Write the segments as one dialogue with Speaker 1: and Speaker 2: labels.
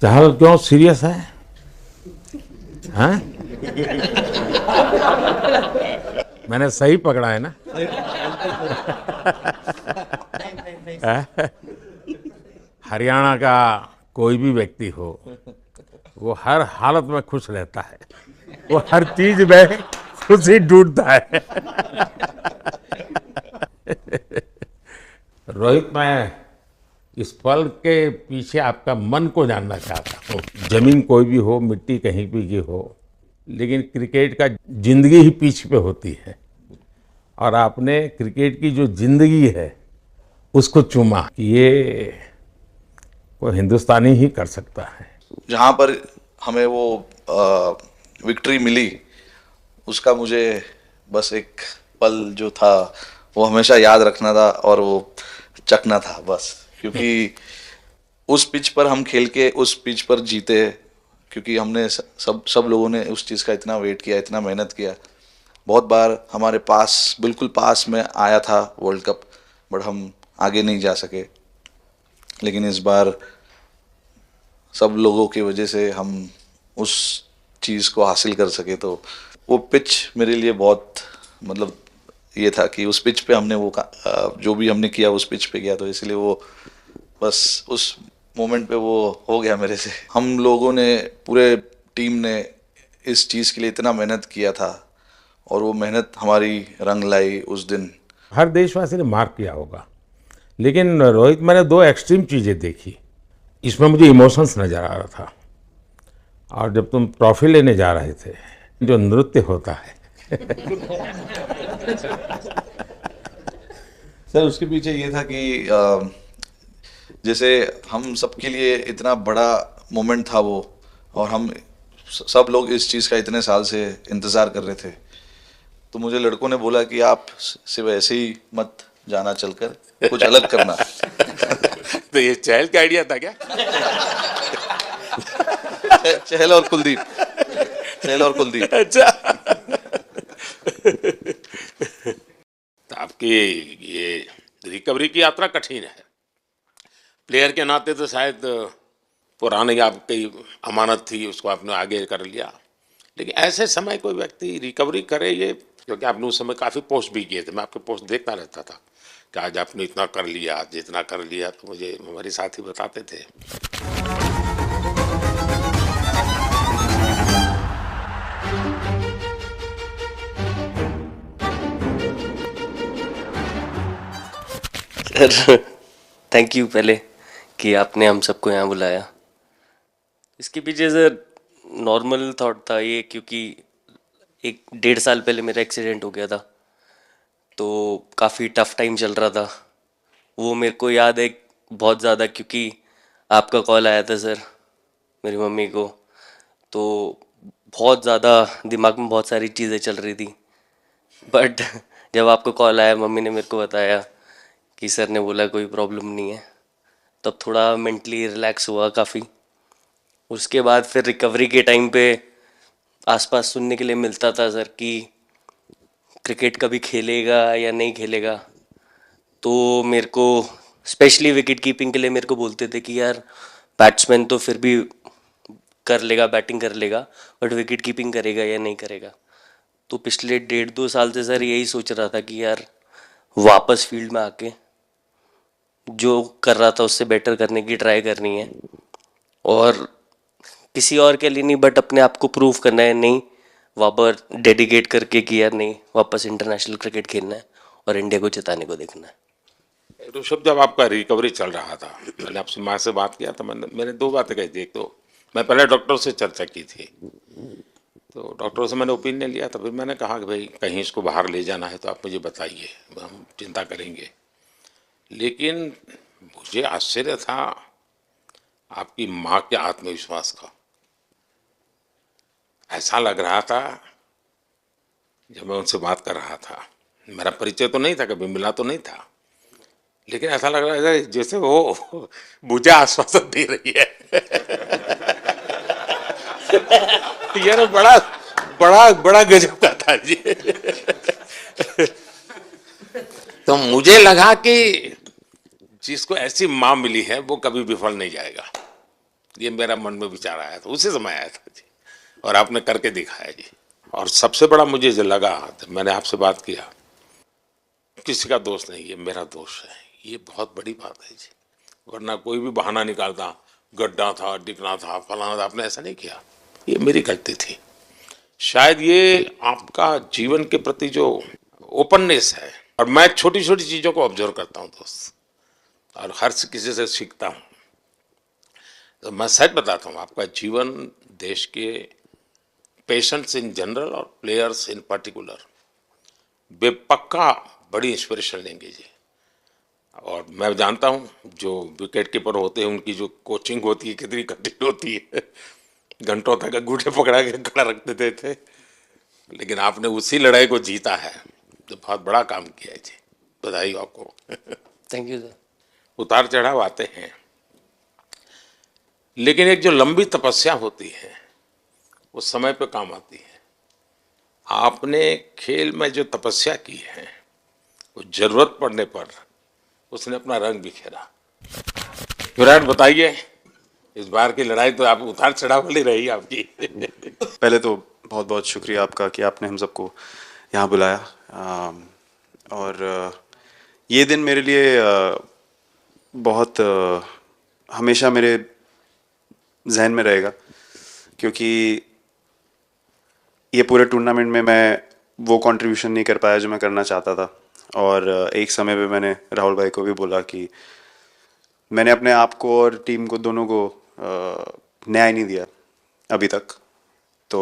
Speaker 1: चहल क्यों सीरियस है? हैं? मैंने सही पकड़ा है ना? हरियाणा का कोई भी व्यक्ति हो, वो हर हालत में खुश रहता है, वो हर चीज में खुशी ढूंढता है। रोहित, मैं इस पल के पीछे आपका मन को जानना चाहता हूँ। जमीन कोई भी हो, मिट्टी कहीं भी की हो, लेकिन क्रिकेट का जिंदगी ही पिच पे होती है, और आपने क्रिकेट की जो जिंदगी है उसको चुमा कि ये वो हिंदुस्तानी ही कर सकता है।
Speaker 2: जहाँ पर हमें वो विक्ट्री मिली, उसका मुझे बस एक पल जो था वो हमेशा याद रखना था, और वो चखना था बस, क्योंकि उस पिच पर हम खेल के उस पिच पर जीते, क्योंकि हमने सब लोगों ने उस चीज़ का इतना वेट किया, इतना मेहनत किया। बहुत बार हमारे पास, बिल्कुल पास में आया था वर्ल्ड कप, बट हम आगे नहीं जा सके। लेकिन इस बार सब लोगों की वजह से हम उस चीज़ को हासिल कर सके। तो वो पिच मेरे लिए बहुत, मतलब ये था कि उस पिच पे हमने वो जो भी हमने किया उस पिच पे किया, तो इसलिए वो बस उस मोमेंट पे वो हो गया मेरे से। हम लोगों ने, पूरे टीम ने इस चीज़ के लिए इतना मेहनत किया था, और वो मेहनत हमारी रंग लाई उस दिन।
Speaker 1: हर देशवासी ने मार्क किया होगा, लेकिन रोहित, मैंने दो एक्सट्रीम चीजें देखी। इसमें मुझे इमोशंस नजर आ रहा था, और जब तुम ट्रॉफी लेने जा रहे थे, जो नृत्य होता है
Speaker 2: सर, उसके पीछे ये था कि जैसे हम सबके लिए इतना बड़ा मोमेंट था वो, और हम सब लोग इस चीज़ का इतने साल से इंतज़ार कर रहे थे। तो मुझे लड़कों ने बोला कि आप सिर्फ ऐसे ही मत जाना, चलकर कुछ अलग करना।
Speaker 1: तो ये चहल का आइडिया था क्या?
Speaker 2: चहल और कुलदीप, चहल और कुलदीप।
Speaker 1: अच्छा। तो आपकी ये रिकवरी की यात्रा कठिन है। प्लेयर के नाते तो शायद पुरानी आपकी अमानत थी, उसको आपने आगे कर लिया, लेकिन ऐसे समय कोई व्यक्ति रिकवरी करे, ये क्योंकि आपने उस समय काफ़ी पोस्ट भी किए थे, मैं आपके पोस्ट देखता रहता था कि आज आपने इतना कर लिया, आज इतना कर लिया, तो मुझे हमारे साथी बताते थे।
Speaker 3: सर, थैंक यू पहले कि आपने हम सबको यहाँ बुलाया। इसके पीछे सर नॉर्मल थॉट था ये, क्योंकि 1-1.5 साल पहले मेरा एक्सीडेंट हो गया था, तो काफ़ी टफ टाइम चल रहा था। वो मेरे को याद है बहुत ज़्यादा, क्योंकि आपका कॉल आया था सर मेरी मम्मी को, तो बहुत ज़्यादा दिमाग में बहुत सारी चीज़ें चल रही थी। बट जब आपका कॉल आया, मम्मी ने मेरे को बताया कि सर ने बोला कोई प्रॉब्लम नहीं है, तब थोड़ा मेंटली रिलैक्स हुआ काफ़ी। उसके बाद फिर रिकवरी के टाइम पे आसपास सुनने के लिए मिलता था सर कि क्रिकेट कभी खेलेगा या नहीं खेलेगा, तो मेरे को स्पेशली विकेट कीपिंग के लिए मेरे को बोलते थे कि यार बैट्समैन तो फिर भी कर लेगा, बैटिंग कर लेगा, बट विकेट कीपिंग करेगा या नहीं करेगा। तो पिछले 1.5-2 साल से सर यही सोच रहा था कि यार वापस फील्ड में आके जो कर रहा था उससे बेटर करने की ट्राई करनी है, और किसी और के लिए नहीं बट अपने आप को प्रूव करना है, नहीं वापस डेडिकेट करके कि यार नहीं, वापस इंटरनेशनल क्रिकेट खेलना है और इंडिया को जिताने को देखना है।
Speaker 1: ऋषभ, जब आपका रिकवरी चल रहा था, मैंने आपसे माँ से बात किया था, मैंने दो बातें कही थी। एक तो मैं पहले डॉक्टर से चर्चा की थी, तो डॉक्टरों से मैंने ओपिनियन लिया था, फिर मैंने कहा कि भाई कहीं इसको बाहर ले जाना है तो आप मुझे बताइए, हम चिंता करेंगे। लेकिन मुझे आश्चर्य था आपकी माँ के आत्मविश्वास का। ऐसा लग रहा था जब मैं उनसे बात कर रहा था, मेरा परिचय तो नहीं था, कभी मिला तो नहीं था, लेकिन ऐसा लग रहा है जैसे वो मुझे आश्वासन दे रही है। यार बड़ा बड़ा बड़ा गजब का था जी। तो मुझे लगा कि जिसको ऐसी माँ मिली है वो कभी विफल नहीं जाएगा। ये मेरा मन में विचार आया था, उसी समय आया था जी, और आपने करके दिखाया जी। और सबसे बड़ा मुझे जो लगा, जब मैंने आपसे बात किया, किसी का दोष नहीं, ये मेरा दोष है, ये बहुत बड़ी बात है जी। वरना कोई भी बहाना निकालता, गड्ढा था, डिगना था, फलाना था, आपने ऐसा नहीं किया, ये मेरी गलती थी। शायद ये आपका जीवन के प्रति जो ओपननेस है, और मैं छोटी छोटी चीज़ों को ऑब्जर्व करता हूँ दोस्त, और हर किसी से सीखता हूँ। तो मैं सच बताता हूँ, आपका जीवन देश के पेशेंट्स इन जनरल और प्लेयर्स इन पर्टिकुलर बेपक्का बड़ी इंस्पिरेशन लेंगे जी। और मैं जानता हूँ जो विकेट कीपर होते हैं उनकी जो कोचिंग होती है कितनी कठिन होती है, घंटों तक अंगूठे पकड़ा के खड़ा रख देते थे, लेकिन आपने उसी लड़ाई को जीता है, तो बहुत बड़ा काम किया है जी, बधाई हो आपको।
Speaker 3: Thank you sir.
Speaker 1: उतार चढ़ाव आते हैं, लेकिन एक जो लंबी तपस्या होती है वो समय पे काम आती है। आपने खेल में जो तपस्या की है वो जरूरत पड़ने पर उसने अपना रंग बिखेरा। विराट, बताइए, इस बार की लड़ाई तो आप उतार चढ़ाव वाली रही आपकी।
Speaker 4: पहले तो बहुत बहुत शुक्रिया आपका कि आपने हम सबको यहाँ बुलाया। और ये दिन मेरे लिए बहुत हमेशा मेरे जहन में रहेगा, क्योंकि ये पूरे टूर्नामेंट में मैं वो कंट्रीब्यूशन नहीं कर पाया जो मैं करना चाहता था। और एक समय पे मैंने राहुल भाई को भी बोला कि मैंने अपने आप को और टीम को दोनों को न्याय नहीं दिया अभी तक। तो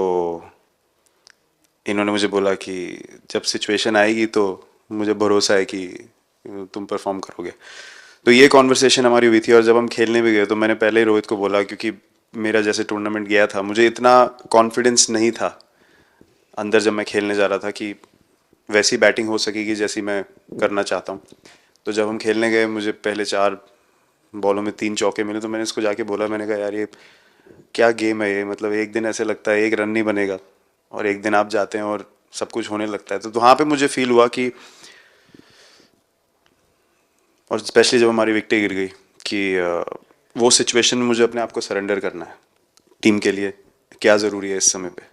Speaker 4: इन्होंने मुझे बोला कि जब सिचुएशन आएगी तो मुझे भरोसा है कि तुम परफॉर्म करोगे। तो ये कॉन्वर्सेशन हमारी हुई थी, और जब हम खेलने भी गए तो मैंने पहले ही रोहित को बोला, क्योंकि मेरा जैसे टूर्नामेंट गया था मुझे इतना कॉन्फिडेंस नहीं था अंदर जब मैं खेलने जा रहा था कि वैसी बैटिंग हो सकेगी जैसी मैं करना चाहता हूँ। तो जब हम खेलने गए मुझे पहले 4 बॉलों में 3 चौके मिले, तो मैंने इसको जाके बोला, मैंने कहा यार ये क्या गेम है ये, मतलब एक दिन ऐसे लगता है 1 रन नहीं बनेगा और एक दिन आप जाते हैं और सब कुछ होने लगता है। तो वहाँ पे मुझे फील हुआ कि, और स्पेशली जब हमारी विकेटें गिर गई, कि वो सिचुएशन में मुझे अपने आप को सरेंडर करना है। टीम के लिए क्या ज़रूरी है इस समय पे,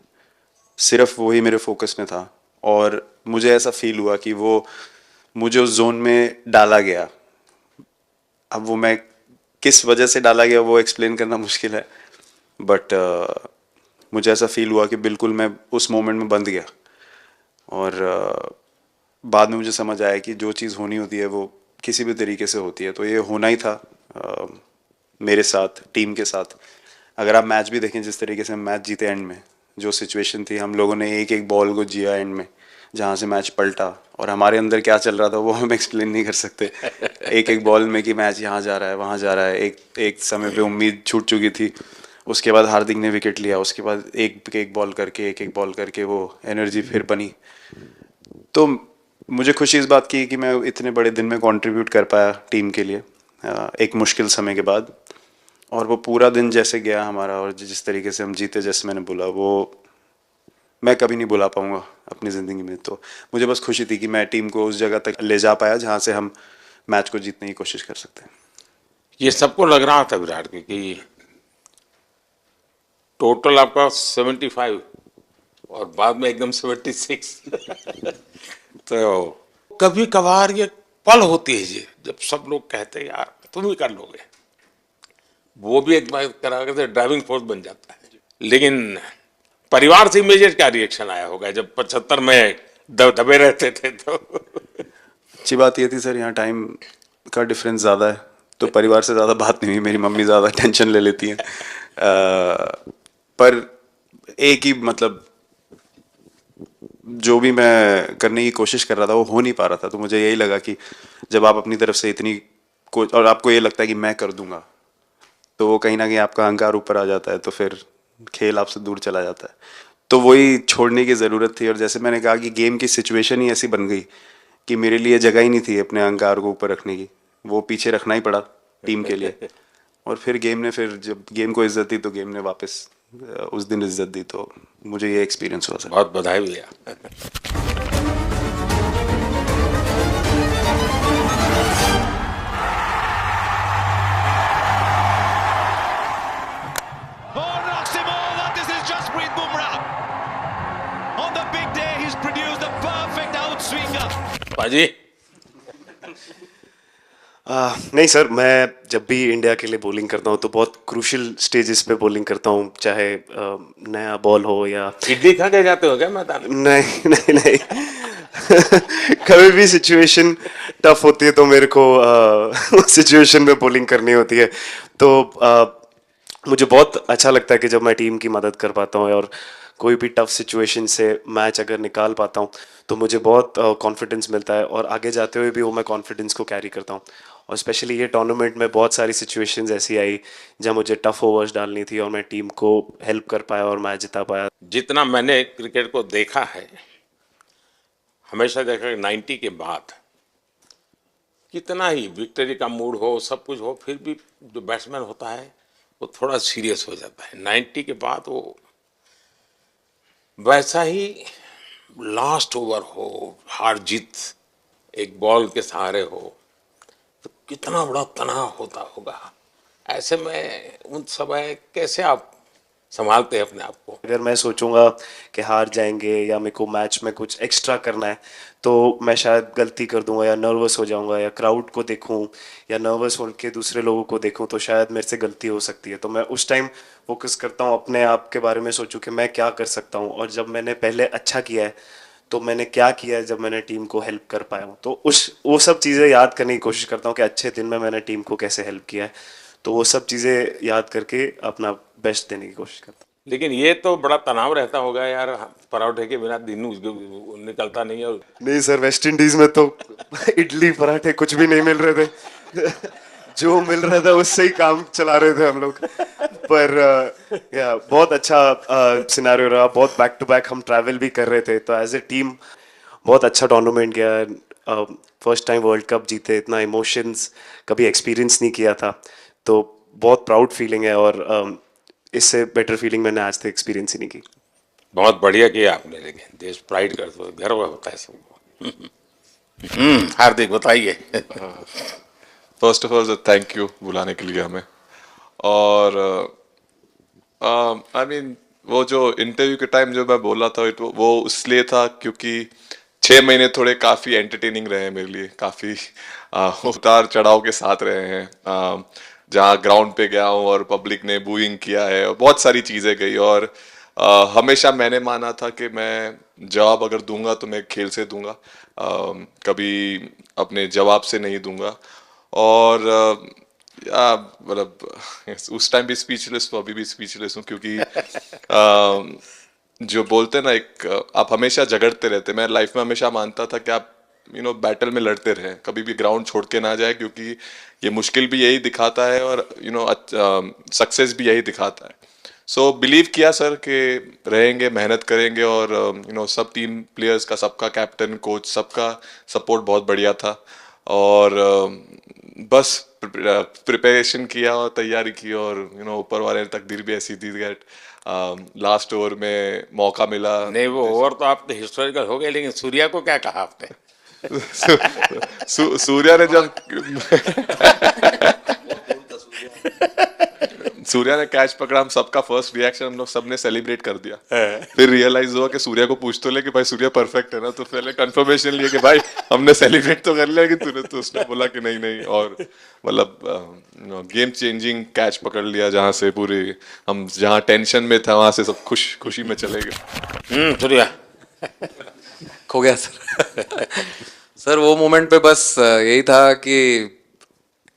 Speaker 4: सिर्फ वही मेरे फोकस में था। और मुझे ऐसा फील हुआ कि वो मुझे उस जोन में डाला गया। अब वो मैं किस वजह से डाला गया वो एक्सप्लेन करना मुश्किल है, बट मुझे ऐसा फील हुआ कि बिल्कुल मैं उस मोमेंट में बंध गया। और बाद में मुझे समझ आया कि जो चीज़ होनी होती है वो किसी भी तरीके से होती है, तो ये होना ही था मेरे साथ, टीम के साथ। अगर आप मैच भी देखें, जिस तरीके से हम मैच जीते एंड में, जो सिचुएशन थी, हम लोगों ने एक एक बॉल को जिया एंड में, जहाँ से मैच पलटा, और हमारे अंदर क्या चल रहा था वो हम एक्सप्लेन नहीं कर सकते। एक एक बॉल में कि मैच यहाँ जा रहा है, वहाँ जा रहा है। एक समय पे उम्मीद छूट चुकी थी, उसके बाद हार्दिक ने विकेट लिया, उसके बाद एक एक बॉल करके वो एनर्जी फिर बनी। तो मुझे खुशी इस बात की कि मैं इतने बड़े दिन में कंट्रीब्यूट कर पाया टीम के लिए एक मुश्किल समय के बाद। और वो पूरा दिन जैसे गया हमारा, और जिस तरीके से हम जीते, जैसे मैंने बोला, वो मैं कभी नहीं भुला पाऊंगा अपनी ज़िंदगी में। तो मुझे बस खुशी थी कि मैं टीम को उस जगह तक ले जा पाया जहाँ से हम मैच को जीतने की कोशिश कर सकते हैं।
Speaker 1: ये सबको लग रहा था विराट कि टोटल आपका 75 और बाद में एकदम 76। तो कभी कभार ये पल होती है जी जब सब लोग कहते हैं यार तुम ही कर लोगे, वो भी एक बार करा करके ड्राइविंग फोर्स बन जाता है। लेकिन परिवार से इमीडिएट क्या रिएक्शन आया होगा जब 75 में दबे रहते थे? तो
Speaker 4: अच्छी बात ये थी सर, यहाँ टाइम का डिफरेंस ज़्यादा है, तो परिवार से ज़्यादा बात नहीं हुई। मेरी मम्मी ज़्यादा टेंशन ले लेती हैं। पर एक ही, मतलब जो भी मैं करने की कोशिश कर रहा था वो हो नहीं पा रहा था। तो मुझे यही लगा कि जब आप अपनी तरफ से इतनी और आपको ये लगता है कि मैं कर दूंगा, तो वो कहीं ना कहीं आपका अहंकार ऊपर आ जाता है, तो फिर खेल आपसे दूर चला जाता है। तो वही छोड़ने की ज़रूरत थी। और जैसे मैंने कहा कि गेम की सिचुएशन ही ऐसी बन गई कि मेरे लिए जगह ही नहीं थी अपने अहंकार को ऊपर रखने की, वो पीछे रखना ही पड़ा टीम के लिए। और फिर गेम ने, फिर जब गेम को इज्जत दी तो गेम ने वापस उस दिन इज्जत दी। तो मुझे ये एक्सपीरियंस हुआ सर।
Speaker 1: बहुत बधाई भैया।
Speaker 5: produce the perfect outswinger.
Speaker 1: पाजी
Speaker 4: नहीं सर, मैं जब भी इंडिया के लिए बॉलिंग करता हूँ तो बहुत क्रूशियल स्टेजेस पे बॉलिंग करता हूँ, चाहे नया बॉल हो या
Speaker 1: इडली खा के जाते हो क्या मैदान में?
Speaker 4: नहीं नहीं नहीं कभी भी सिचुएशन टफ होती है तो मेरे को उस सिचुएशन में बॉलिंग करनी होती है, तो मुझे बहुत अच्छा लगता है कि जब मैं टीम की मदद कर पाता हूँ और कोई भी टफ सिचुएशन से मैच अगर निकाल पाता हूँ तो मुझे बहुत कॉन्फिडेंस मिलता है और आगे जाते हुए भी वो मैं कॉन्फिडेंस को कैरी करता हूँ। और स्पेशली ये टूर्नामेंट में बहुत सारी सिचुएशंस ऐसी आई जहाँ मुझे टफ ओवर्स डालनी थी और मैं टीम को हेल्प कर पाया और मैच जिता पाया।
Speaker 1: जितना मैंने क्रिकेट को देखा है, हमेशा देखा कि 90 के बाद कितना ही विक्ट्री का मूड हो, सब कुछ हो, फिर भी जो बैट्समैन होता है वो थोड़ा सीरियस हो जाता है। 90 के बाद वो वैसा ही लास्ट ओवर हो, हार जीत एक बॉल के सहारे हो, तो कितना बड़ा तनाव होता होगा। ऐसे में उन समय कैसे आप संभालते हैं अपने आप को?
Speaker 4: अगर मैं सोचूंगा कि हार जाएंगे या मेरे को मैच में कुछ एक्स्ट्रा करना है तो मैं शायद गलती कर दूंगा या नर्वस हो जाऊंगा या क्राउड को देखूं या नर्वस होकर दूसरे लोगों को देखूं तो शायद मेरे से गलती हो सकती है। तो मैं उस टाइम फोकस करता हूं अपने आप के बारे में, सोचूं कि मैं क्या कर सकता हूं और जब मैंने पहले अच्छा किया है तो मैंने क्या किया है जब मैंने टीम को हेल्प कर पाया हूँ, तो वो सब चीज़ें याद करने की कोशिश करता हूँ कि अच्छे दिन में मैंने टीम को कैसे हेल्प किया है, तो वो सब चीज़ें याद करके अपना बेस्ट देने की कोशिश करता हूँ।
Speaker 1: लेकिन ये तो बड़ा तनाव रहता होगा यार, पराठे के बिना दिन निकलता नहीं। और
Speaker 4: नहीं सर, वेस्ट इंडीज में तो इडली पराठे कुछ भी नहीं मिल रहे थे जो मिल रहा था उससे ही काम चला रहे थे हम लोग। पर या बहुत अच्छा सिनेरियो रहा, बहुत बैक टू बैक हम ट्रैवल भी कर रहे थे, तो एज ए टीम बहुत अच्छा टूर्नामेंट गया। फर्स्ट टाइम वर्ल्ड कप जीते, इतना इमोशंस कभी एक्सपीरियंस नहीं किया था, तो बहुत प्राउड फीलिंग है और इससे बेटर फीलिंग मैंने आज तक एक्सपीरियंस ही नहीं की।
Speaker 1: बहुत बढ़िया किया आपने, लेकिन देश प्राइड करते हो, गर्व होता है सबको। हार्दिक बताइए।
Speaker 6: First of all thank you बुलाने के लिए हमें। और आई मीन वो जो इंटरव्यू के टाइम जो मैं बोला था वो इसलिए था क्योंकि 6 महीने थोड़े काफ़ी एंटरटेनिंग रहे हैं मेरे लिए, काफ़ी उतार चढ़ाव के साथ रहे हैं। जहाँ ग्राउंड पे गया हूँ और पब्लिक ने बूइंग किया है और बहुत सारी चीज़ें गई, और हमेशा मैंने माना था कि मैं जवाब अगर दूंगा तो मैं खेल से दूंगा, कभी अपने जवाब से नहीं दूंगा। और मतलब उस टाइम भी स्पीचलेस हूँ, अभी भी स्पीचलेस हूँ, क्योंकि जो बोलते हैं ना, एक आप हमेशा झगड़ते रहते। मैं लाइफ में हमेशा मानता था कि आप बैटल में लड़ते रहें, कभी भी ग्राउंड छोड़ के ना जाए, क्योंकि ये मुश्किल भी यही दिखाता है और सक्सेस भी यही दिखाता है। सो बिलीव किया सर कि रहेंगे, मेहनत करेंगे, और सब टीम प्लेयर्स का, सबका कैप्टन, कोच, सबका सपोर्ट बहुत बढ़िया था। और बस प्रिपरेशन किया और तैयारी की, और ऊपर वाले ने तकदीर भी ऐसी दी दैट लास्ट ओवर में मौका मिला।
Speaker 1: नहीं, वो ओवर तो आपके हिस्टोरिकल हो गए, लेकिन सूर्या को क्या कहा आपने?
Speaker 6: सूर्या ने जब सूर्या ने कैच पकड़ा, हम सबका फर्स्ट रिएक्शन, हम लोग सबने सेलिब्रेट कर दिया। फिर रियलाइज हुआ कि सूर्या को पूछ तो ले कि भाई सूर्या परफेक्ट है ना, तो पहले कंफर्मेशन लिए कि भाई हमने सेलिब्रेट तो कर लिया कि तूने, तो उसने बोला कि नहीं नहीं, और मतलब गेम चेंजिंग कैच पकड़ लिया, जहाँ से पूरे हम जहाँ टेंशन में था वहां से सब खुशी में चले गए।
Speaker 1: सूर्या
Speaker 7: खो गया सर। सर वो मोमेंट पे बस यही था कि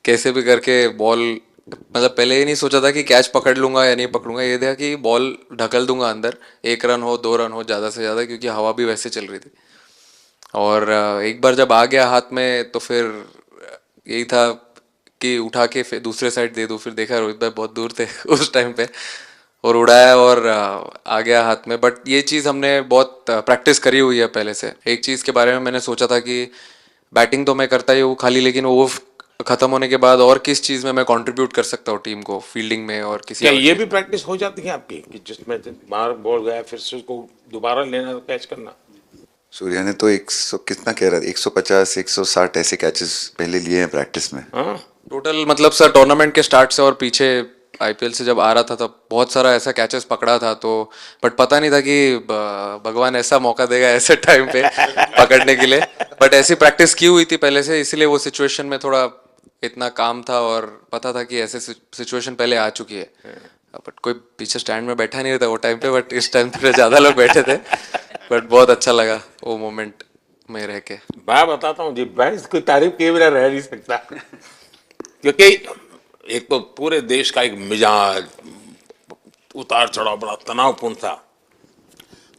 Speaker 7: कैसे भी करके बॉल, मतलब पहले ये नहीं सोचा था कि कैच पकड़ लूंगा या नहीं पकड़ूंगा, ये था कि बॉल ढकल दूंगा अंदर, 1 रन हो 2 रन हो ज़्यादा से ज़्यादा, क्योंकि हवा भी वैसे चल रही थी। और एक बार जब आ गया हाथ में तो फिर यही था कि उठा के फिर दूसरे साइड दे दूँ। फिर देखा रोहित भाई बहुत दूर थे उस टाइम पे, और उड़ाया और आ गया हाथ में। बट ये चीज़ हमने बहुत प्रैक्टिस करी हुई है पहले से। एक चीज़ के बारे में मैंने सोचा था कि बैटिंग तो मैं करता ही हूँ खाली, लेकिन वो खत्म होने के बाद और किस चीज़ में मैं कंट्रीब्यूट कर सकता हूँ टीम को, फील्डिंग में और किसी
Speaker 1: क्या
Speaker 7: और
Speaker 1: ये
Speaker 7: चीज़
Speaker 1: भी
Speaker 7: में।
Speaker 1: प्रैक्टिस हो जाती है आपकी कि जिसमें बाहर बॉल गया फिर से उसको दोबारा लेना, कैच करना?
Speaker 8: सूर्या ने तो 100 कितना कह रहा था, 150 160 ऐसे कैचेस पहले लिए हैं प्रैक्टिस में।
Speaker 1: हाँ,
Speaker 7: टोटल मतलब सर टूर्नामेंट के स्टार्ट से और पीछे आईपीएल से जब आ रहा था तब बहुत सारा ऐसा कैचेस पकड़ा था, तो बट पता नहीं था कि भगवान ऐसा मौका देगा ऐसे टाइम पे पकड़ने के लिए। बट ऐसी प्रैक्टिस की हुई थी पहले से, इसीलिए वो सिचुएशन में थोड़ा इतना काम था और पता था कि ऐसे सिचुएशन पहले आ चुकी है। बट कोई पीछे स्टैंड में बैठा नहीं रहता वो टाइम पे, बट इस टाइम थोड़े ज़्यादा लोग बैठे थे। बट बहुत अच्छा लगा वो मोमेंट में रह के।
Speaker 1: मैं बताता हूँ जी, मैं इसकी तारीफ किए बिना रह नहीं सकता, क्योंकि एक तो पूरे देश का एक मिजाज उतार चढ़ाव बड़ा तनावपूर्ण था,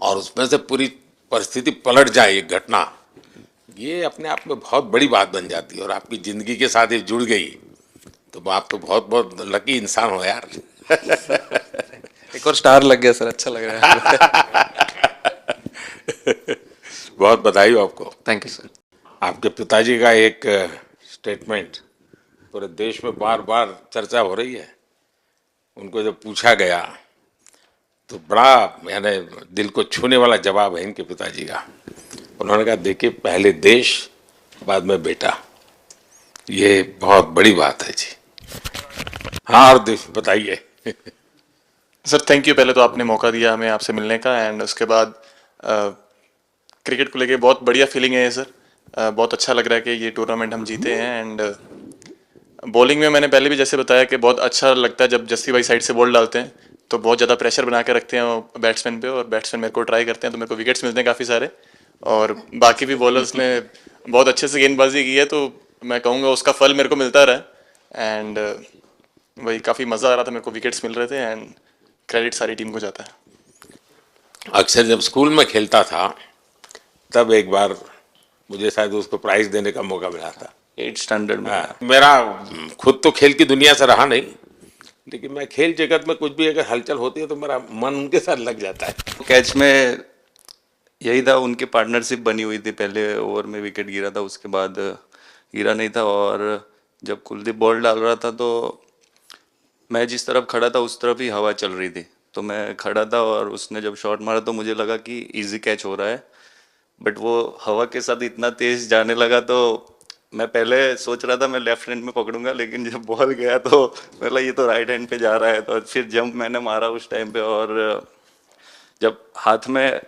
Speaker 1: और उसमें से पूरी परिस्थिति पलट जाए, एक घटना, ये अपने आप में बहुत बड़ी बात बन जाती है, और आपकी जिंदगी के साथ ये जुड़ गई, तो आप तो बहुत बहुत लकी इंसान हो यार।
Speaker 7: एक और स्टार लग गया सर, अच्छा लग रहा है।
Speaker 1: बहुत बधाई हो आपको।
Speaker 7: Thank you sir.
Speaker 1: आपके पिताजी का एक स्टेटमेंट पूरे देश में बार बार चर्चा हो रही है। उनको जब पूछा गया तो बड़ा यानी दिल को छूने वाला जवाब है इनके पिताजी का। उन्होंने कहा, देखिए पहले देश बाद में बेटा, ये बहुत बड़ी बात है जी। हाँ, और बताइए।
Speaker 9: सर थैंक यू, पहले तो आपने मौका दिया हमें आपसे मिलने का, एंड उसके बाद क्रिकेट को लेके बहुत बढ़िया फीलिंग है ये सर। बहुत अच्छा लग रहा है कि ये टूर्नामेंट हम जीते हैं। एंड बॉलिंग में मैंने पहले भी जैसे बताया कि बहुत अच्छा लगता है जब जस्सी भाई साइड से बॉल डालते हैं, तो बहुत ज़्यादा प्रेशर बना के रखते हैं बैट्समैन पे, और बैट्समैन मेरे को ट्राई करते हैं तो मेरे को विकेट्स मिलते हैं काफ़ी सारे। और बाकी भी बॉलर्स ने बहुत अच्छे से गेंदबाजी की है, तो मैं कहूँगा उसका फल मेरे को मिलता रहा। एंड वही काफ़ी मज़ा आ रहा था, मेरे को विकेट्स मिल रहे थे, एंड क्रेडिट सारी टीम को जाता है।
Speaker 1: अक्सर जब स्कूल में खेलता था तब एक बार मुझे शायद उसको प्राइज देने का मौका मिला था
Speaker 2: 8th स्टैंडर्ड में।
Speaker 1: हाँ, मेरा खुद तो खेल की दुनिया से रहा नहीं, लेकिन मैं खेल जगत में कुछ भी अगर हलचल होती है तो मेरा मन उनके साथ लग जाता है।
Speaker 10: कैच में यही था, उनकी पार्टनरशिप बनी हुई थी। पहले ओवर में विकेट गिरा था, उसके बाद गिरा नहीं था, और जब कुलदीप बॉल डाल रहा था तो मैं जिस तरफ खड़ा था उस तरफ ही हवा चल रही थी, तो मैं खड़ा था और उसने जब शॉट मारा तो मुझे लगा कि इजी कैच हो रहा है, बट वो हवा के साथ इतना तेज जाने लगा तो मैं पहले सोच रहा था मैं लेफ्ट हैंड में पकड़ूंगा, लेकिन जब बॉल गया तो मतलब ये तो राइट हैंड पे जा रहा है, तो फिर जंप मैंने मारा उस टाइम पे, और जब हाथ में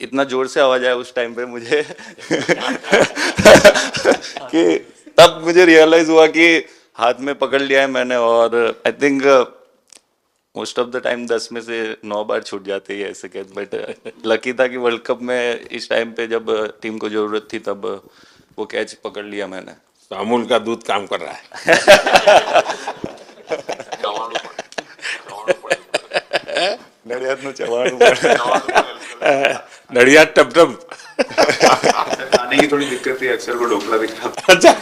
Speaker 10: इतना जोर से आवाज आया उस टाइम पे मुझे कि तब मुझे रियलाइज हुआ कि हाथ में पकड़ लिया है मैंने। और I think most of the time 10 में से 9 बार छूट जाते हैं ऐसे कैच, बट लकी था कि वर्ल्ड कप में इस टाइम पे जब टीम को जरूरत थी तब वो कैच पकड़ लिया मैंने।
Speaker 1: तो अमूल का दूध काम कर रहा है।
Speaker 10: नड़ियाद में चवाणू पड़ा।
Speaker 1: नड़ियाद टप टप।
Speaker 4: खाने की थोड़ी दिक्कत थी, अक्सर वो ढोकला भी खाता।
Speaker 1: अच्छा,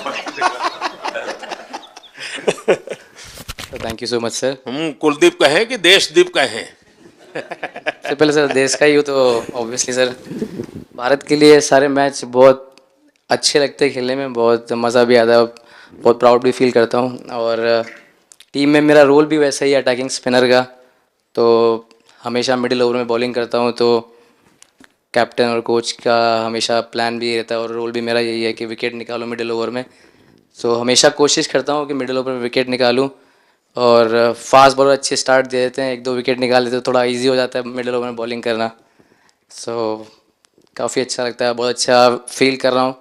Speaker 11: thank you so much sir.
Speaker 1: हम कुलदीप कहें कि देशदीप कहें?
Speaker 11: सबसे पहले सर देश का ही हो तो ऑब्वियसली सर भारत के लिए सारे मैच बहुत अच्छे लगते हैं खेलने में, बहुत मज़ा भी आता है, बहुत प्राउड भी फील करता हूँ। और टीम में मेरा रोल भी वैसा ही है, अटैकिंग स्पिनर का, तो हमेशा मिडिल ओवर में बॉलिंग करता हूँ, तो कैप्टन और कोच का हमेशा प्लान भी रहता है और रोल भी मेरा यही है कि विकेट निकालो मिडिल ओवर में। सो हमेशा कोशिश करता हूँ कि मिडिल ओवर में विकेट निकालूँ, और फास्ट बॉलर अच्छे स्टार्ट दे देते हैं, 1-2 विकेट निकाल देते तो थोड़ा इजी हो जाता है मिडिल ओवर में बॉलिंग करना। सो काफ़ी अच्छा लगता है, बहुत अच्छा फील कर रहा हूँ।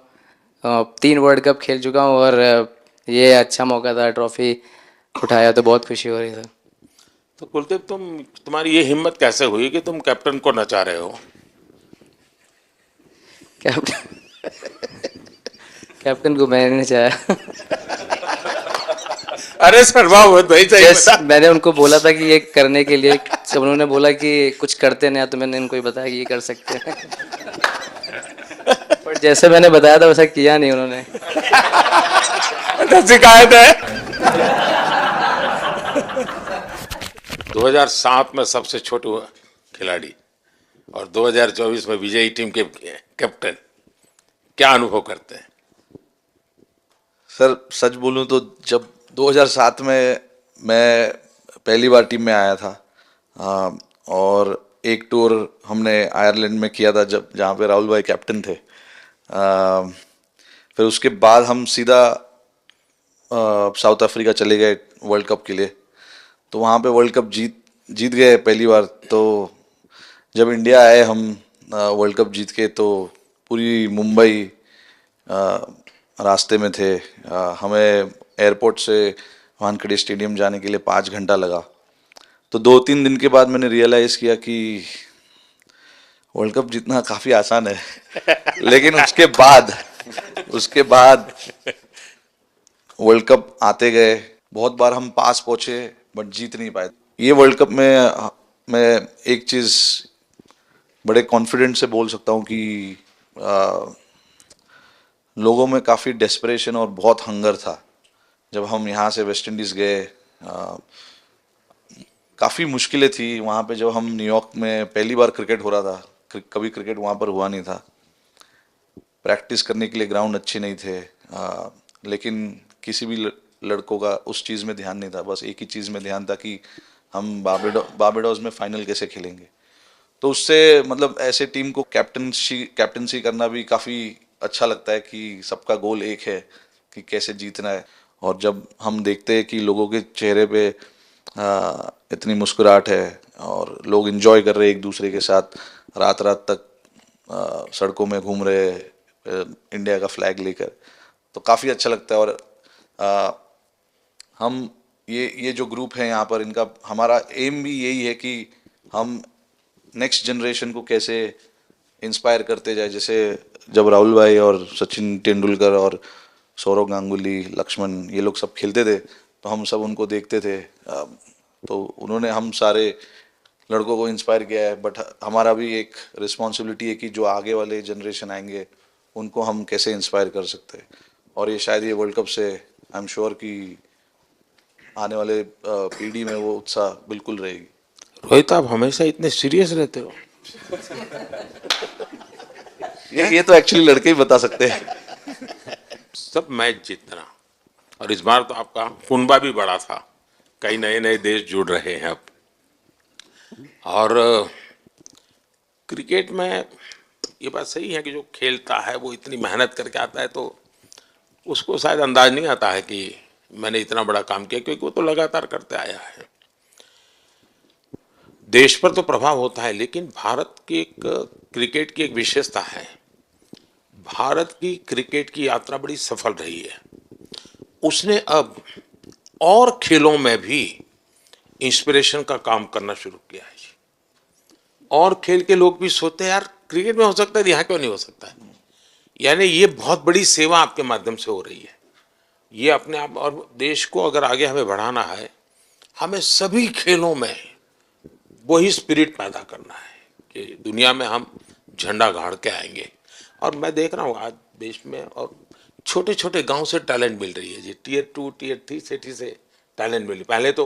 Speaker 11: 3 वर्ल्ड कप खेल चुका हूँ और ये अच्छा मौका था, ट्रॉफी उठाया तो बहुत खुशी हो रही है।
Speaker 1: तो कुलदीप, तुम्हारी ये हिम्मत कैसे हुई कि तुम कैप्टन को नचा रहे हो?
Speaker 11: कैप्टन को मैंने नचाया।
Speaker 1: अरे सर वाह, भाई सही।
Speaker 11: मैंने उनको बोला था कि ये करने के लिए, जब उन्होंने बोला कि कुछ करते नहीं तो मैंने इनको ही बताया कि ये कर सकते हैं। पर जैसे मैंने बताया था वैसा किया नहीं उन्होंने।
Speaker 1: शिकायत है। 2007 में सबसे छोटे खिलाड़ी और 2024 में विजयी टीम के कैप्टन, क्या अनुभव करते हैं?
Speaker 2: सर सच बोलूं तो जब 2007 में मैं पहली बार टीम में आया था, और एक टूर हमने आयरलैंड में किया था जब जहाँ पे राहुल भाई कैप्टन थे। फिर उसके बाद हम सीधा साउथ अफ्रीका चले गए वर्ल्ड कप के लिए। तो वहाँ पे वर्ल्ड कप जीत गए पहली बार। तो जब इंडिया आए हम वर्ल्ड कप जीत के, तो पूरी मुंबई रास्ते में थे। हमें एयरपोर्ट से वानखेड़े स्टेडियम जाने के लिए 5 घंटा लगा। तो 2-3 दिन के बाद मैंने रियलाइज़ किया कि वर्ल्ड कप जीतना काफ़ी आसान है लेकिन उसके बाद वर्ल्ड कप आते गए, बहुत बार हम पास पहुंचे बट जीत नहीं पाए। ये वर्ल्ड कप में मैं एक चीज़ बड़े कॉन्फिडेंट से बोल सकता हूँ कि लोगों में काफ़ी डेस्परेशन और बहुत हंगर था। जब हम यहाँ से वेस्ट इंडीज़ गए, काफ़ी मुश्किलें थी वहाँ पे। जब हम न्यूयॉर्क में पहली बार क्रिकेट हो रहा था, कभी क्रिकेट वहाँ पर हुआ नहीं था। प्रैक्टिस करने के लिए ग्राउंड अच्छे नहीं थे, लेकिन किसी भी लड़कों का उस चीज़ में ध्यान नहीं था। बस एक ही चीज़ में ध्यान था कि हम बारबाडोस में फाइनल कैसे खेलेंगे। तो उससे मतलब ऐसे टीम को कैप्टनसी करना भी काफ़ी अच्छा लगता है कि सबका गोल एक है कि कैसे जीतना है। और जब हम देखते हैं कि लोगों के चेहरे पे इतनी मुस्कुराहट है और लोग एंजॉय कर रहे हैं एक दूसरे के साथ, रात रात तक सड़कों में घूम रहे इंडिया का फ्लैग लेकर, तो काफ़ी अच्छा लगता है। और हम ये जो ग्रुप है यहाँ पर, इनका हमारा एम भी यही है कि हम नेक्स्ट जनरेशन को कैसे इंस्पायर करते जाए। जैसे जब राहुल भाई और सचिन तेंदुलकर और सौरव गांगुली, लक्ष्मण, ये लोग सब खेलते थे तो हम सब उनको देखते थे। तो उन्होंने हम सारे लड़कों को इंस्पायर किया है। बट हमारा भी एक रिस्पॉन्सिबिलिटी है कि जो आगे वाले जनरेशन आएंगे उनको हम कैसे इंस्पायर कर सकते हैं। और ये शायद ये वर्ल्ड कप से आई एम श्योर कि आने वाले पीढ़ी में वो उत्साह बिल्कुल रहेगी।
Speaker 1: रोहित, आप हमेशा इतने सीरियस रहते हो।
Speaker 2: ये तो एक्चुअली लड़के ही बता सकते हैं।
Speaker 1: सब मैच जीतना, और इस बार तो आपका कुनबा भी बड़ा था, कई नए नए देश जुड़ रहे हैं अब। और क्रिकेट में ये बात सही है कि जो खेलता है वो इतनी मेहनत करके आता है, तो उसको शायद अंदाज नहीं आता है कि मैंने इतना बड़ा काम किया, क्योंकि वो तो लगातार करते आया है। देश पर तो प्रभाव होता है, लेकिन भारत की एक क्रिकेट की एक विशेषता है, भारत की क्रिकेट की यात्रा बड़ी सफल रही है। उसने अब और खेलों में भी इंस्पिरेशन का काम करना शुरू किया है। और खेल के लोग भी सोचते हैं यार क्रिकेट में हो सकता है, यहाँ क्यों नहीं हो सकता है। यानी ये बहुत बड़ी सेवा आपके माध्यम से हो रही है। ये अपने आप, और देश को अगर आगे हमें बढ़ाना है, हमें सभी खेलों में वही स्पिरिट पैदा करना है कि दुनिया में हम झंडा गाड़ के आएंगे। और मैं देख रहा हूँ आज देश में और छोटे छोटे गांव से टैलेंट मिल रही है जी। टियर 2 टियर 3 सिटी से टैलेंट मिली। पहले तो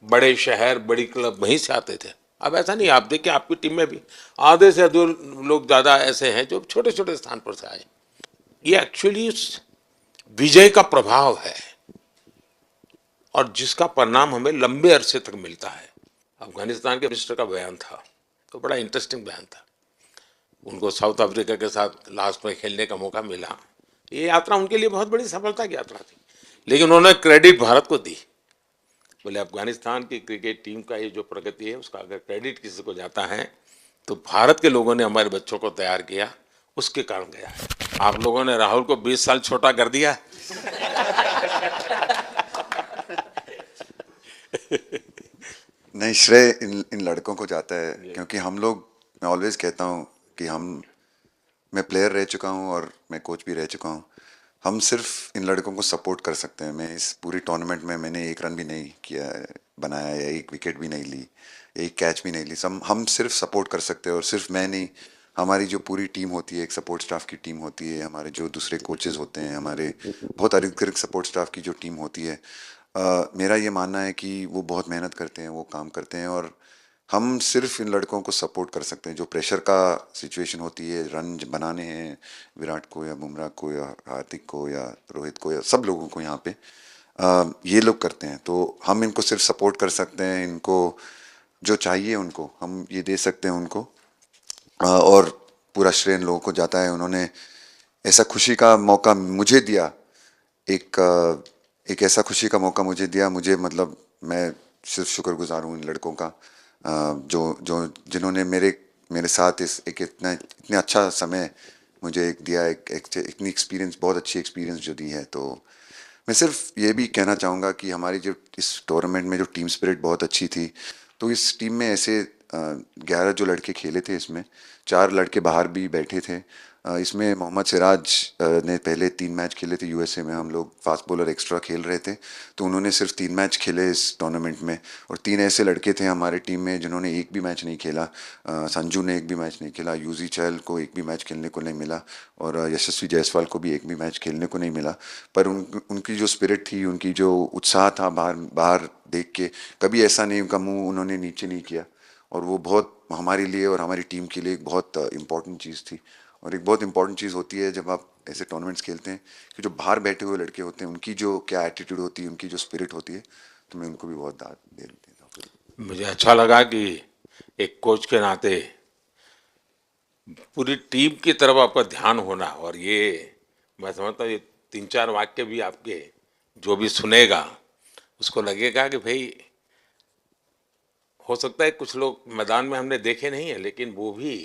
Speaker 1: बड़े शहर बड़ी क्लब वहीं से आते थे, अब ऐसा नहीं। आप देखिए आपकी टीम में भी आधे से अधिक लोग ज़्यादा ऐसे हैं जो छोटे छोटे स्थान पर से आए। ये एक्चुअली विजय का प्रभाव है और जिसका परिणाम हमें लंबे अरसे तक मिलता है। अफगानिस्तान के मिनिस्टर का बयान था तो बड़ा इंटरेस्टिंग बयान था। उनको साउथ अफ्रीका के साथ लास्ट में खेलने का मौका मिला। ये यात्रा उनके लिए बहुत बड़ी सफलता की यात्रा थी, लेकिन उन्होंने क्रेडिट भारत को दी। बोले अफगानिस्तान की क्रिकेट टीम का ये जो प्रगति है उसका अगर क्रेडिट किसी को जाता है तो भारत के लोगों ने हमारे बच्चों को तैयार किया, उसके कारण गया है। आप लोगों ने राहुल को 20 साल छोटा कर दिया।
Speaker 8: नहीं, श्रेय इन लड़कों को जाता है, क्योंकि हम लोग, मैं ऑलवेज कहता हूँ कि मैं प्लेयर रह चुका हूँ और मैं कोच भी रह चुका हूँ। हम सिर्फ इन लड़कों को सपोर्ट कर सकते हैं। मैं इस पूरी टूर्नामेंट में मैंने एक रन भी नहीं किया, बनाया, या एक विकेट भी नहीं ली, एक कैच भी नहीं ली। हम सिर्फ सपोर्ट कर सकते हैं। और सिर्फ मैं नहीं, हमारी जो पूरी टीम होती है, एक सपोर्ट स्टाफ की टीम होती है, हमारे जो दूसरे कोचेज़ होते हैं, हमारे बहुत अधिक सपोर्ट स्टाफ की जो टीम होती है, मेरा ये मानना है कि वो बहुत मेहनत करते हैं, वो काम करते हैं, और हम सिर्फ इन लड़कों को सपोर्ट कर सकते हैं। जो प्रेशर का सिचुएशन होती है, रन बनाने हैं विराट को या बुमराह को या हार्दिक को या रोहित को या सब लोगों को यहाँ पे, ये लोग करते हैं। तो हम इनको सिर्फ सपोर्ट कर सकते हैं। इनको जो चाहिए उनको हम ये दे सकते हैं उनको, और पूरा श्रेय इन लोगों को जाता है। उन्होंने ऐसा खुशी का मौका मुझे दिया, एक ऐसा खुशी का मौका मुझे दिया। मुझे मतलब मैं सिर्फ शुक्रगुजार हूँ इन लड़कों का, जो जो जिन्होंने मेरे साथ एक इतना अच्छा समय मुझे दिया, इतनी एक्सपीरियंस, बहुत अच्छी एक्सपीरियंस जो दी है। तो मैं सिर्फ ये भी कहना चाहूँगा कि हमारी जो इस टूर्नामेंट में जो टीम स्पिरिट बहुत अच्छी थी। तो इस टीम में ऐसे 11 जो लड़के खेले थे, इसमें 4 लड़के बाहर भी बैठे थे। इसमें मोहम्मद सिराज ने पहले 3 मैच खेले थे यूएसए में, हम लोग फास्ट बॉलर एक्स्ट्रा खेल रहे थे, तो उन्होंने सिर्फ 3 मैच खेले इस टूर्नामेंट में। और 3 ऐसे लड़के थे हमारे टीम में जिन्होंने एक भी मैच नहीं खेला। संजू ने एक भी मैच नहीं खेला, यूजी चहल को एक भी मैच खेलने को नहीं मिला, और यशस्वी जायसवाल को भी एक भी मैच खेलने को नहीं मिला। पर उनकी जो स्पिरिट थी, उनकी जो उत्साह था, बाहर देख के कभी ऐसा नहीं, उनका मुँह उन्होंने नीचे नहीं किया। और वो बहुत हमारे लिए और हमारी टीम के लिए एक बहुत इम्पॉर्टेंट चीज़ थी। और एक बहुत इंपॉर्टेंट चीज़ होती है जब आप ऐसे टूर्नामेंट्स खेलते हैं कि जो बाहर बैठे हुए लड़के होते हैं, उनकी जो क्या एटीट्यूड होती है, उनकी जो स्पिरिट होती है, तो मैं उनको भी बहुत दाद दे देता हूँ।
Speaker 1: मुझे अच्छा लगा कि एक कोच के नाते पूरी टीम की तरफ आपका ध्यान होना, और ये मैं समझता हूँ ये 3-4 वाक्य भी आपके जो भी सुनेगा उसको लगेगा कि भाई हो सकता है कुछ लोग मैदान में हमने देखे नहीं है, लेकिन वो भी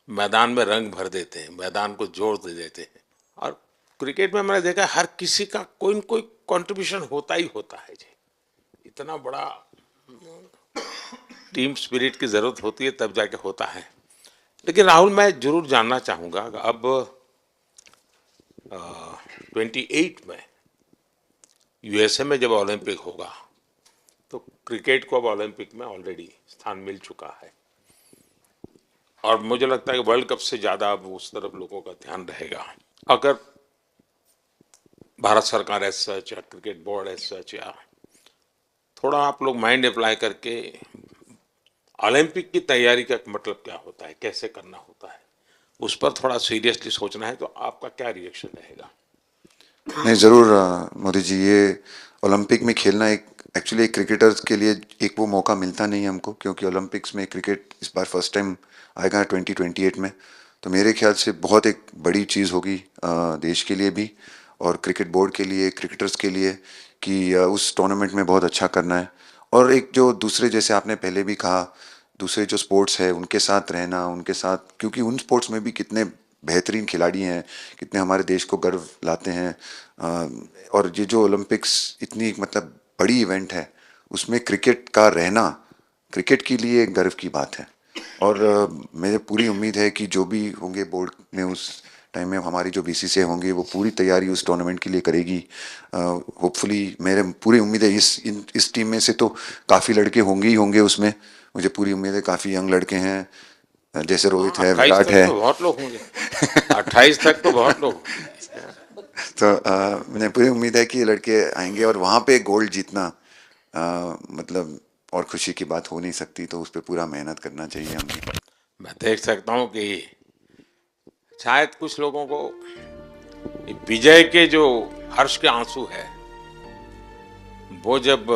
Speaker 1: मैदान में रंग भर देते हैं, मैदान को जोड़ दे देते हैं। और क्रिकेट में मैंने देखा हर किसी का कोई न कोई कंट्रीब्यूशन होता ही होता है जी। इतना बड़ा टीम स्पिरिट की ज़रूरत होती है तब जाके होता है। लेकिन राहुल, मैं जरूर जानना चाहूँगा, अब 28 में यूएसए में जब ओलंपिक होगा तो क्रिकेट को अब ओलंपिक में ऑलरेडी स्थान मिल चुका है, और मुझे लगता है कि वर्ल्ड कप से ज़्यादा अब उस तरफ लोगों का ध्यान रहेगा। अगर भारत सरकार एज सच या क्रिकेट बोर्ड एज सच, या थोड़ा आप लोग माइंड अप्लाई करके ओलंपिक की तैयारी का मतलब क्या होता है, कैसे करना होता है, उस पर थोड़ा सीरियसली सोचना है, तो आपका क्या रिएक्शन रहेगा?
Speaker 8: नहीं, ज़रूर मोदी जी, ये ओलंपिक में खेलना एक्चुअली क्रिकेटर्स के लिए एक वो मौका मिलता नहीं है हमको, क्योंकि ओलंपिक्स में क्रिकेट इस बार फर्स्ट टाइम आएगा 2028 में। तो मेरे ख्याल से बहुत एक बड़ी चीज़ होगी देश के लिए भी और क्रिकेट बोर्ड के लिए, क्रिकेटर्स के लिए, कि उस टूर्नामेंट में बहुत अच्छा करना है। और एक जो दूसरे, जैसे आपने पहले भी कहा, दूसरे जो स्पोर्ट्स है उनके साथ रहना, उनके साथ, क्योंकि उन स्पोर्ट्स में भी कितने बेहतरीन खिलाड़ी हैं, कितने हमारे देश को गर्व लाते हैं। और ये जो ओलंपिक्स इतनी मतलब बड़ी इवेंट है, उसमें क्रिकेट का रहना क्रिकेट के लिए गर्व की बात है। और मुझे पूरी उम्मीद है कि जो भी होंगे बोर्ड में उस टाइम में, हमारी जो बीसीसीआई होंगे वो पूरी तैयारी उस टूर्नामेंट के लिए करेगी। होपफुली मेरे पूरी उम्मीद है इस टीम में से तो काफ़ी लड़के होंगे ही होंगे उसमें, मुझे पूरी उम्मीद है। काफ़ी यंग लड़के हैं, जैसे रोहित है, विराट है,
Speaker 1: तो बहुत लोग होंगे 28 तक तो बहुत लोग।
Speaker 8: तो मुझे पूरी उम्मीद है कि ये लड़के आएंगे और वहाँ पे गोल्ड जीतना मतलब और खुशी की बात हो नहीं सकती, तो उस पर पूरा मेहनत करना चाहिए हमें।
Speaker 1: मैं देख सकता हूँ कि शायद कुछ लोगों को विजय के जो हर्ष के आंसू है, वो जब